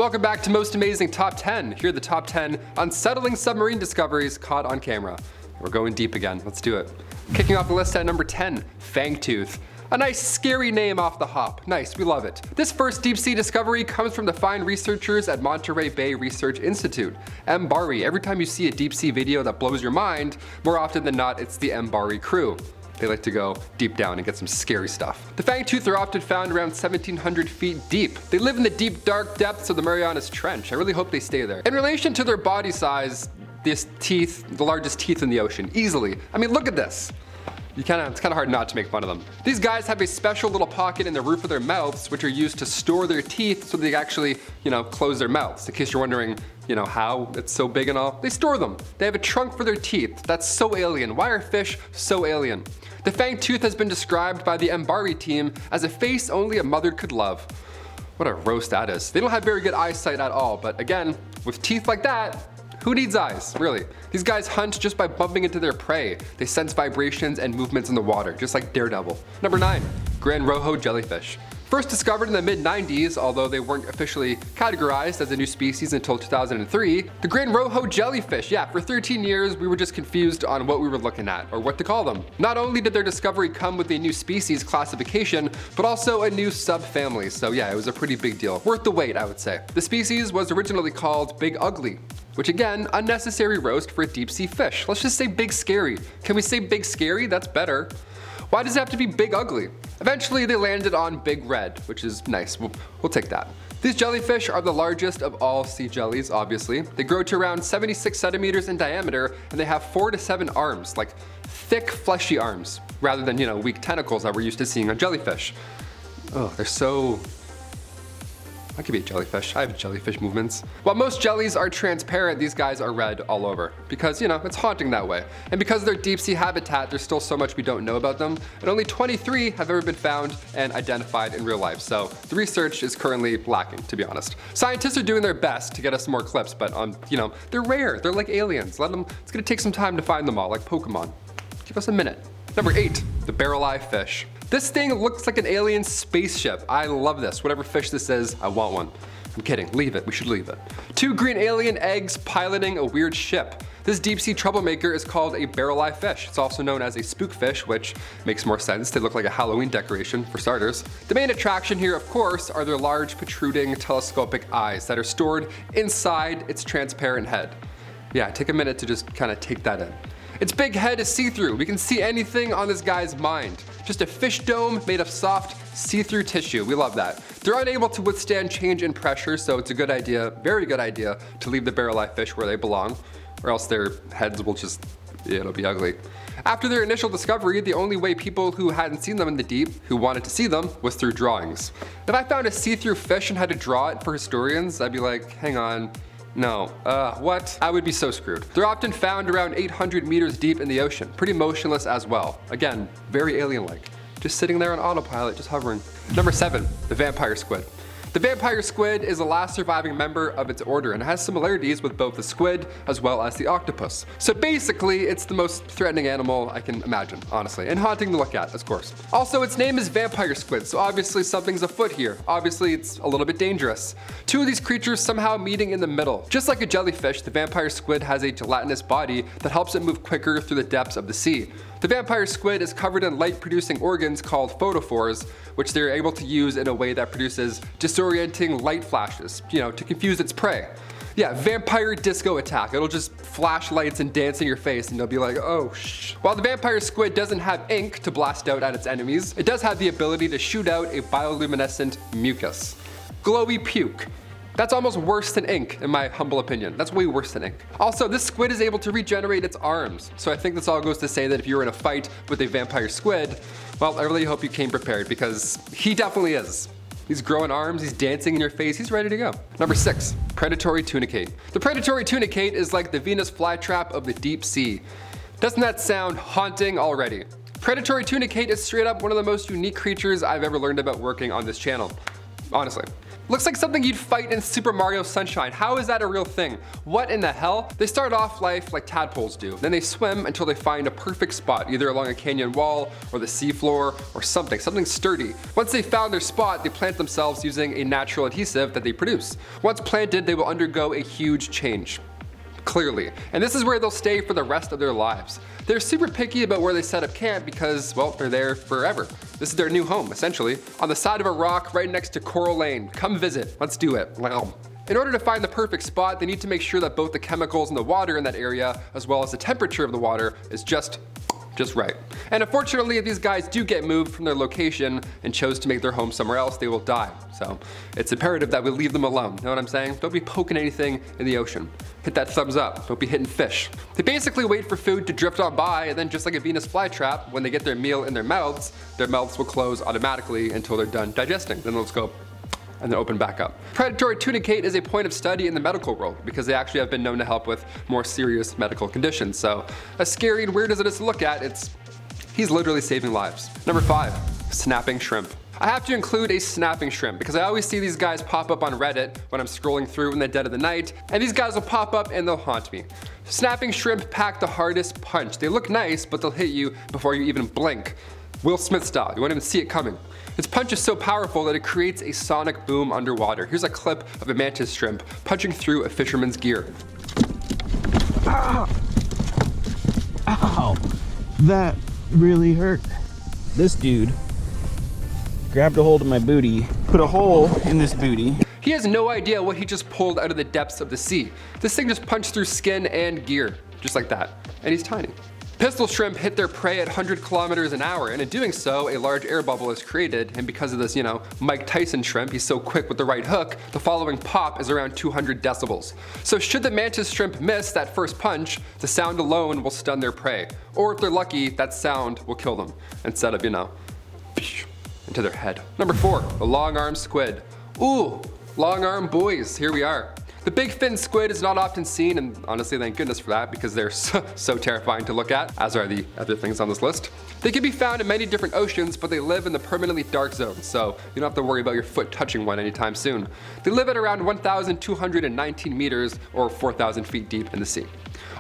Welcome back to Most Amazing Top 10. Here are the top 10 unsettling submarine discoveries caught on camera. We're going deep again, let's do it. Kicking off the list at number 10, Fangtooth. A nice scary name off the hop. Nice, we love it. This first deep sea discovery comes from the fine researchers at Monterey Bay Research Institute, MBARI. Every time you see a deep sea video that blows your mind, more often than not it's the MBARI crew. They like to go deep down and get some scary stuff. The Fangtooth are often found around 1,700 feet deep. They live in the deep, dark depths of the Marianas Trench. I really hope they stay there. In relation to their body size, this teeth, the largest teeth in the ocean, easily. I mean, look at this. It's kind of hard not to make fun of them. These guys have a special little pocket in the roof of their mouths, which are used to store their teeth so they actually, close their mouths. In case you're wondering, how it's so big and all. They store them. They have a trunk for their teeth. That's so alien. Why are fish so alien? The Fangtooth has been described by the MBARI team as a face only a mother could love. What a roast that is. They don't have very good eyesight at all, but again, with teeth like that, who needs eyes, really? These guys hunt just by bumping into their prey. They sense vibrations and movements in the water, just like Daredevil. Number 9, Granrojo Jellyfish. First discovered in the mid-90s, although they weren't officially categorized as a new species until 2003, the Granrojo Jellyfish. Yeah, for 13 years we were just confused on what we were looking at, or what to call them. Not only did their discovery come with a new species classification, but also a new subfamily, so yeah, it was a pretty big deal. Worth the wait, I would say. The species was originally called Big Ugly, which again, unnecessary roast for a deep sea fish. Let's just say Big Scary. Can we say Big Scary? That's better. Why does it have to be Big Ugly? Eventually they landed on Big Red, which is nice. We'll take that. These jellyfish are the largest of all sea jellies, obviously. They grow to around 76 centimeters in diameter, and they have 4 to 7 arms, like thick, fleshy arms, rather than, weak tentacles that we're used to seeing on jellyfish. Oh, they're so... I could be a jellyfish. I have jellyfish movements. While most jellies are transparent, these guys are red all over because, it's haunting that way. And because of their deep sea habitat, there's still so much we don't know about them, and only 23 have ever been found and identified in real life. So the research is currently lacking, to be honest. Scientists are doing their best to get us more clips, but they're rare. They're like aliens. It's gonna take some time to find them all, like Pokemon. Give us a minute. Number 8, the Barreleye Fish. This thing looks like an alien spaceship. I love this. Whatever fish this is, I want one. I'm kidding, leave it, we should leave it. 2 green alien eggs piloting a weird ship. This deep sea troublemaker is called a barreleye fish. It's also known as a spookfish, which makes more sense. They look like a Halloween decoration, for starters. The main attraction here, of course, are their large protruding telescopic eyes that are stored inside its transparent head. Yeah, take a minute to just kind of take that in. Its big head is see-through. We can see anything on this guy's mind. Just a fish dome made of soft, see-through tissue. We love that. They're unable to withstand change in pressure, so it's a good idea, very good idea, to leave the barreleye fish where they belong, or else their heads will just, it'll be ugly. After their initial discovery, the only way people who hadn't seen them in the deep, who wanted to see them, was through drawings. If I found a see-through fish and had to draw it for historians, I'd be like, hang on. No, what? I would be so screwed. They're often found around 800 meters deep in the ocean, pretty motionless as well. Again, very alien-like. Just sitting there on autopilot, just hovering. Number 7, the vampire squid. The vampire squid is the last surviving member of its order and has similarities with both the squid as well as the octopus. So basically, it's the most threatening animal I can imagine, honestly, and haunting to look at, of course. Also, its name is vampire squid, so obviously something's afoot here. Obviously, it's a little bit dangerous. 2 of these creatures somehow meeting in the middle. Just like a jellyfish, the vampire squid has a gelatinous body that helps it move quicker through the depths of the sea. The vampire squid is covered in light-producing organs called photophores, which they're able to use in a way that produces disorienting light flashes, to confuse its prey. Yeah, vampire disco attack. It'll just flash lights and dance in your face and you'll be like, oh shh. While the vampire squid doesn't have ink to blast out at its enemies, it does have the ability to shoot out a bioluminescent mucus. Glowy puke. That's almost worse than ink, in my humble opinion. That's way worse than ink. Also, this squid is able to regenerate its arms. So I think this all goes to say that if you're in a fight with a vampire squid, well, I really hope you came prepared because he definitely is. He's growing arms, he's dancing in your face, he's ready to go. Number 6, Predatory Tunicate. The Predatory Tunicate is like the Venus flytrap of the deep sea. Doesn't that sound haunting already? Predatory Tunicate is straight up one of the most unique creatures I've ever learned about working on this channel. Honestly. Looks like something you'd fight in Super Mario Sunshine. How is that a real thing? What in the hell? They start off life like tadpoles do. Then they swim until they find a perfect spot, either along a canyon wall or the seafloor or something sturdy. Once they found their spot, they plant themselves using a natural adhesive that they produce. Once planted, they will undergo a huge change. Clearly. And this is where they'll stay for the rest of their lives. They're super picky about where they set up camp because, well, they're there forever. This is their new home, essentially. On the side of a rock right next to Coral Lane. Come visit. Let's do it. Wow. In order to find the perfect spot, they need to make sure that both the chemicals in the water in that area, as well as the temperature of the water, is just right. And unfortunately, if these guys do get moved from their location and chose to make their home somewhere else, they will die. So it's imperative that we leave them alone. Know what I'm saying? Don't be poking anything in the ocean. Hit that thumbs up. Don't be hitting fish. They basically wait for food to drift on by, and then just like a Venus flytrap, when they get their meal in their mouths will close automatically until they're done digesting. Then they'll just go and then open back up. Predatory Tunicate is a point of study in the medical world because they actually have been known to help with more serious medical conditions. So as scary and weird as it is to look at, he's literally saving lives. Number 5, snapping shrimp. I have to include a snapping shrimp because I always see these guys pop up on Reddit when I'm scrolling through in the dead of the night, and these guys will pop up and they'll haunt me. Snapping shrimp pack the hardest punch. They look nice, but they'll hit you before you even blink. Will Smith style, you won't even see it coming. Its punch is so powerful that it creates a sonic boom underwater. Here's a clip of a mantis shrimp punching through a fisherman's gear. Ow! Ow! That really hurt. This dude grabbed a hold of my booty, put a hole in this booty. He has no idea what he just pulled out of the depths of the sea. This thing just punched through skin and gear, just like that. And he's tiny. Pistol shrimp hit their prey at 100 kilometers an hour, and in doing so, a large air bubble is created, and because of this, Mike Tyson shrimp, he's so quick with the right hook, the following pop is around 200 decibels. So should the mantis shrimp miss that first punch, the sound alone will stun their prey. Or if they're lucky, that sound will kill them, instead of, into their head. Number 4, the long arm squid. Ooh, long arm boys, here we are. The big fin squid is not often seen, and honestly thank goodness for that because they're so terrifying to look at, as are the other things on this list. They can be found in many different oceans, but they live in the permanently dark zone, so you don't have to worry about your foot touching one anytime soon. They live at around 1,219 meters or 4,000 feet deep in the sea.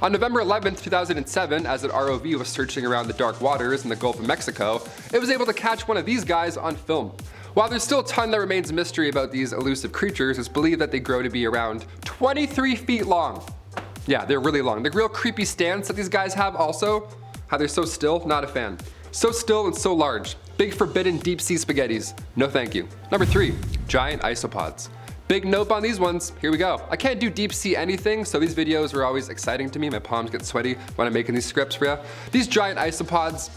On November 11th, 2007, as an ROV was searching around the dark waters in the Gulf of Mexico, it was able to catch one of these guys on film. While there's still a ton that remains mystery about these elusive creatures, it's believed that they grow to be around 23 feet long. Yeah, they're really long. The real creepy stance that these guys have also, how they're so still, not a fan. So still and so large. Big forbidden deep sea spaghettis. No thank you. Number 3, giant isopods. Big nope on these ones, here we go. I can't do deep sea anything, so these videos are always exciting to me. My palms get sweaty when I'm making these scripts for you. These giant isopods,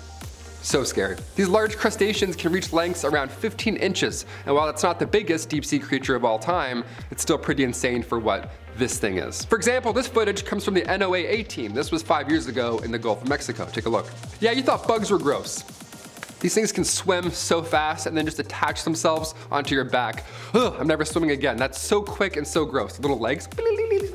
so scary. These large crustaceans can reach lengths around 15 inches, and while it's not the biggest deep sea creature of all time, it's still pretty insane for what this thing is. For example, this footage comes from the NOAA team. This was 5 years ago in the Gulf of Mexico. Take a look. Yeah, you thought bugs were gross. These things can swim so fast and then just attach themselves onto your back. Ugh, I'm never swimming again. That's so quick and so gross. Little legs.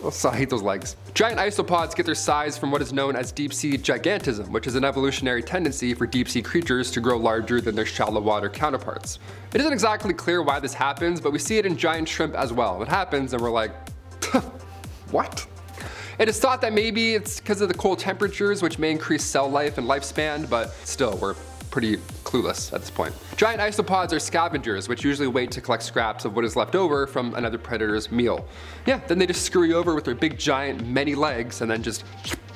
Oh, I hate those legs. Giant isopods get their size from what is known as deep sea gigantism, which is an evolutionary tendency for deep sea creatures to grow larger than their shallow water counterparts. It isn't exactly clear why this happens, but we see it in giant shrimp as well. It happens and we're like, what? It is thought that maybe it's because of the cold temperatures, which may increase cell life and lifespan, but still, we're pretty clueless at this point. Giant isopods are scavengers, which usually wait to collect scraps of what is left over from another predator's meal. Yeah, then they just screw you over with their big giant many legs and then just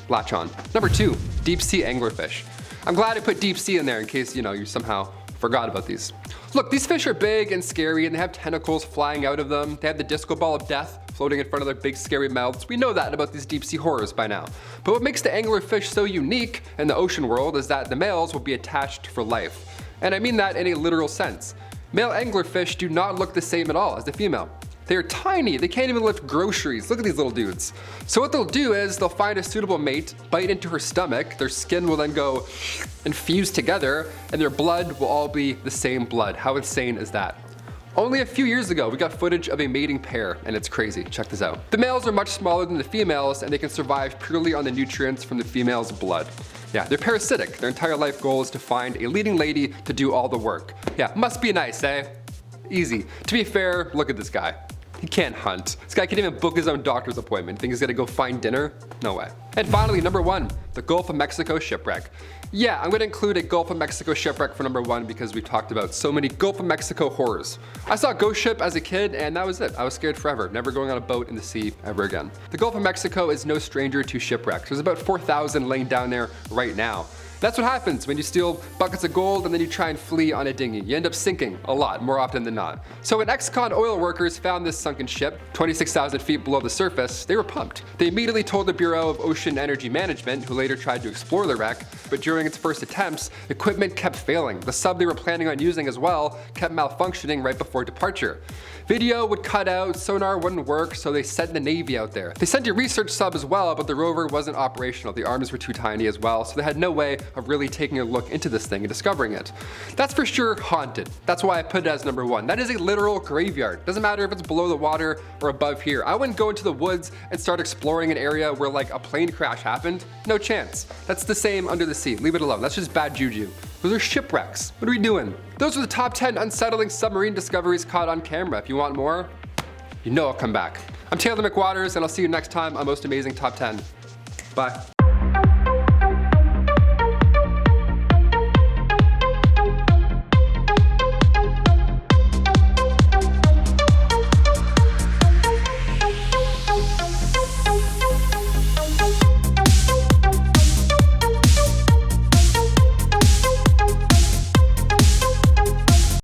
latch on. Number 2, deep sea anglerfish. I'm glad I put deep sea in there in case, you somehow forgot about these. Look, these fish are big and scary and they have tentacles flying out of them. They have the disco ball of death floating in front of their big scary mouths. We know that about these deep sea horrors by now. But what makes the anglerfish so unique in the ocean world is that the males will be attached for life. And I mean that in a literal sense. Male anglerfish do not look the same at all as the female. They are tiny, they can't even lift groceries. Look at these little dudes. So what they'll do is they'll find a suitable mate, bite into her stomach, their skin will then go and fuse together, and their blood will all be the same blood. How insane is that? Only a few years ago, we got footage of a mating pair, and it's crazy. Check this out. The males are much smaller than the females, and they can survive purely on the nutrients from the female's blood. Yeah, they're parasitic. Their entire life goal is to find a leading lady to do all the work. Yeah, must be nice, eh? easy. To be fair, look at this guy. He can't hunt. This guy can't even book his own doctor's appointment. Think he's gonna go find dinner? No way. And finally, number 1, the Gulf of Mexico shipwreck. Yeah, I'm gonna include a Gulf of Mexico shipwreck for number 1 because we've talked about so many Gulf of Mexico horrors. I saw a ghost ship as a kid and that was it. I was scared forever, never going on a boat in the sea ever again. The Gulf of Mexico is no stranger to shipwrecks. There's about 4,000 laying down there right now. That's what happens when you steal buckets of gold and then you try and flee on a dinghy. You end up sinking a lot, more often than not. So when ex-con oil workers found this sunken ship, 26,000 feet below the surface, they were pumped. They immediately told the Bureau of Ocean Energy Management, who later tried to explore the wreck, but during its first attempts, equipment kept failing. The sub they were planning on using as well kept malfunctioning right before departure. Video would cut out, sonar wouldn't work, so they sent the Navy out there. They sent a research sub as well, but the rover wasn't operational. The arms were too tiny as well, so they had no way of really taking a look into this thing and discovering it. That's for sure haunted. That's why I put it as number 1. That is a literal graveyard. Doesn't matter if it's below the water or above here. I wouldn't go into the woods and start exploring an area where like a plane crash happened. No chance. That's the same under the sea. Leave it alone. That's just bad juju. Those are shipwrecks. What are we doing? Those are the top 10 unsettling submarine discoveries caught on camera. If you want more, you know I'll come back. I'm Taylor McWaters, and I'll see you next time on Most Amazing Top 10. Bye.